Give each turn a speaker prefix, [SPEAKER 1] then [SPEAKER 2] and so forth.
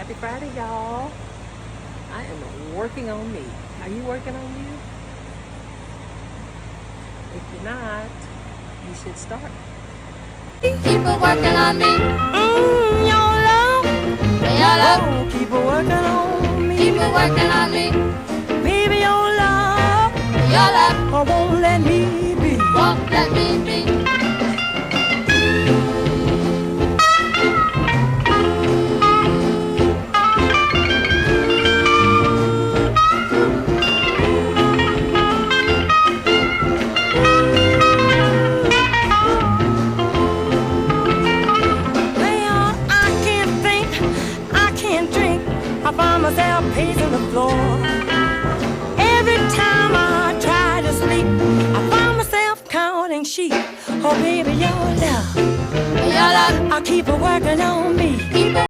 [SPEAKER 1] Happy Friday, y'all. I am working on me. Are you working on you? If you're not, you should start.
[SPEAKER 2] Keep a working on me.
[SPEAKER 3] Your love,
[SPEAKER 2] Your love,
[SPEAKER 3] oh, keep a working on me.
[SPEAKER 2] keep a working on me.
[SPEAKER 3] Baby, your love,
[SPEAKER 2] Your love
[SPEAKER 3] oh, won't let me be.
[SPEAKER 2] won't let me be.
[SPEAKER 3] Well, I can't think, I can't drink. I find myself pacing the floor. Every time I try to sleep, I find myself counting sheep. Oh, baby, your love,
[SPEAKER 2] Your love,
[SPEAKER 3] I'll keep it working on me.